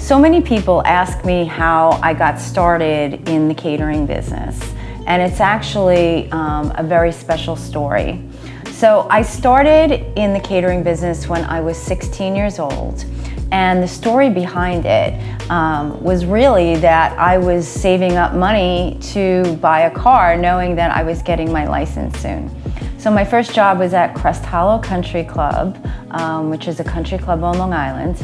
So many people ask me how I got started in the catering business, and it's actually a very special story. So I started in the catering business when I was 16 years old, and the story behind it was really that I was saving up money to buy a car, knowing that I was getting my license soon. So my first job was at Crest Hollow Country Club, which is a country club on Long Island.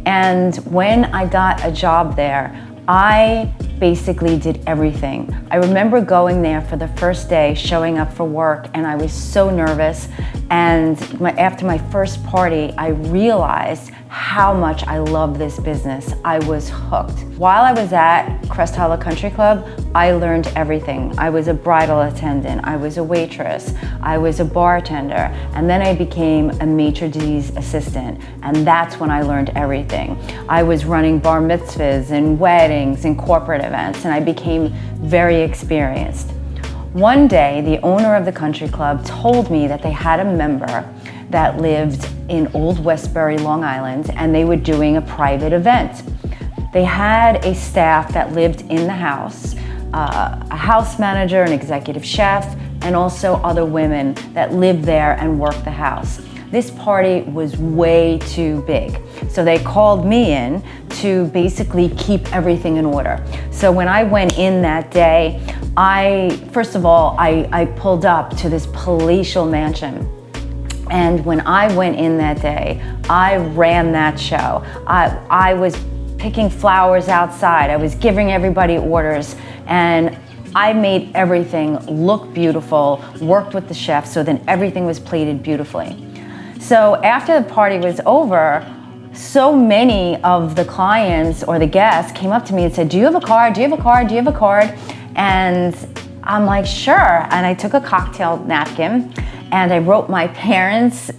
And when I got a job there, I basically did everything. I remember going there for the first day, showing up for work, and I was so nervous. And after my first party, I realized how much I love this business. I was hooked. While I was at Crest Hollow Country Club, I learned everything. I was a bridal attendant, I was a waitress, I was a bartender, and then I became a maitre d's assistant, and that's when I learned everything. I was running bar mitzvahs and weddings and corporate events, and I became very experienced. One day, the owner of the country club told me that they had a member that lived in Old Westbury, Long Island, and they were doing a private event. They had a staff that lived in the house, a house manager, an executive chef, and also other women that lived there and worked the house. This party was way too big. So they called me in to basically keep everything in order. So when I went in that day, first of all, I pulled up to this palatial mansion. And when I went in that day, I ran that show. I was picking flowers outside. I was giving everybody orders, and I made everything look beautiful, worked with the chef, so then everything was plated beautifully. So after the party was over, so many of the clients or the guests came up to me and said, "Do you have a card? Do you have a card? Do you have a card?" And I'm like, "Sure." And I took a cocktail napkin and I wrote my parents'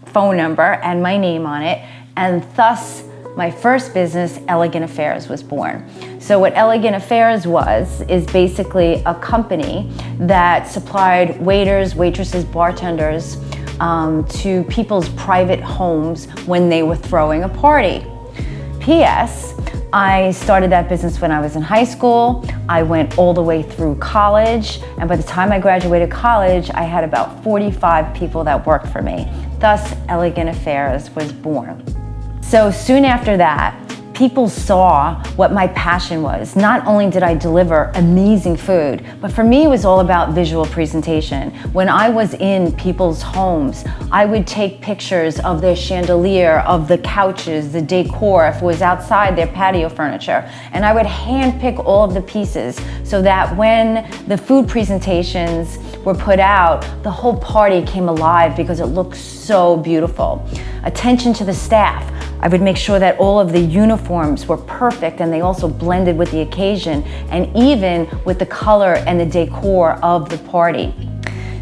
phone number and my name on it, and thus my first business, Elegant Affairs, was born. So what Elegant Affairs is basically a company that supplied waiters, waitresses, bartenders to people's private homes when they were throwing a party. P.S. I started that business when I was in high school. I went all the way through college, and by the time I graduated college, I had about 45 people that worked for me. Thus, Elegant Affairs was born. So soon after that, people saw what my passion was. Not only did I deliver amazing food, but for me it was all about visual presentation. When I was in people's homes, I would take pictures of their chandelier, of the couches, the decor, if it was outside, their patio furniture, and I would handpick all of the pieces so that when the food presentations were put out, the whole party came alive because it looked so beautiful. Attention to the staff. I would make sure that all of the uniforms were perfect and they also blended with the occasion and even with the color and the decor of the party.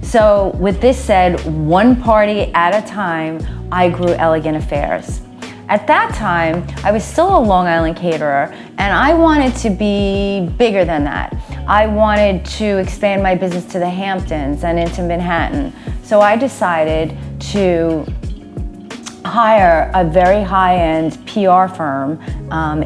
So with this said, one party at a time, I grew Elegant Affairs. At that time, I was still a Long Island caterer, and I wanted to be bigger than that. I wanted to expand my business to the Hamptons and into Manhattan. So I decided to hire a very high-end PR firm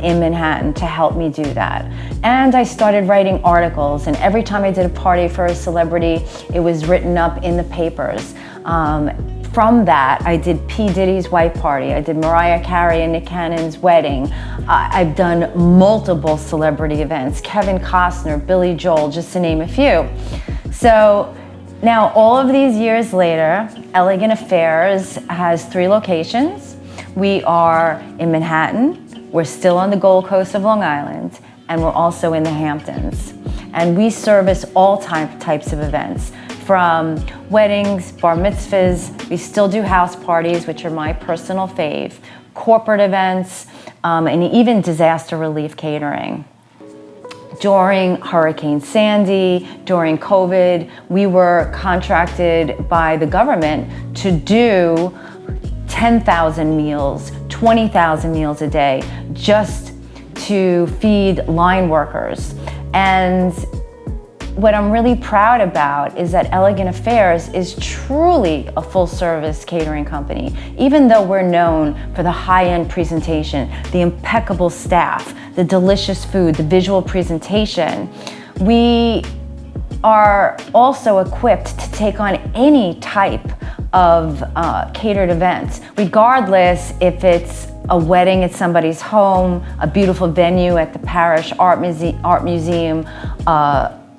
in Manhattan to help me do that. And I started writing articles, and every time I did a party for a celebrity, it was written up in the papers. From that, I did P. Diddy's white party, I did Mariah Carey and Nick Cannon's wedding. I've done multiple celebrity events, Kevin Costner, Billy Joel, just to name a few. So now, all of these years later, Elegant Affairs has 3 locations. We are in Manhattan, we're still on the Gold Coast of Long Island, and we're also in the Hamptons. And we service all types of events, from weddings, bar mitzvahs, we still do house parties, which are my personal fave, corporate events, and even disaster relief catering. During Hurricane Sandy, during COVID, we were contracted by the government to do 10,000 meals, 20,000 meals a day, just to feed line workers. And what I'm really proud about is that Elegant Affairs is truly a full-service catering company. Even though we're known for the high-end presentation, the impeccable staff, the delicious food, the visual presentation, we are also equipped to take on any type of catered events, regardless if it's a wedding at somebody's home, a beautiful venue at the parish art museum,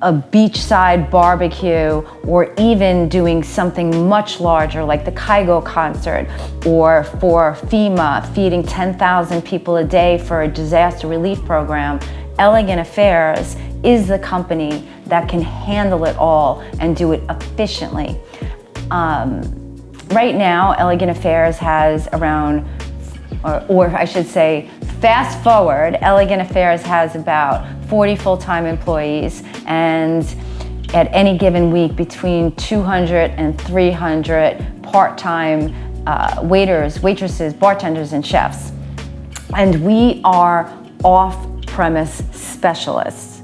a beachside barbecue, or even doing something much larger like the Kygo concert, or for FEMA feeding 10,000 people a day for a disaster relief program. Elegant Affairs is the company that can handle it all and do it efficiently. Right now, Elegant Affairs has around, or I should say, fast forward, Elegant Affairs has about 40 full-time employees, and at any given week between 200 and 300 part-time waiters, waitresses, bartenders, and chefs. And we are off-premise specialists.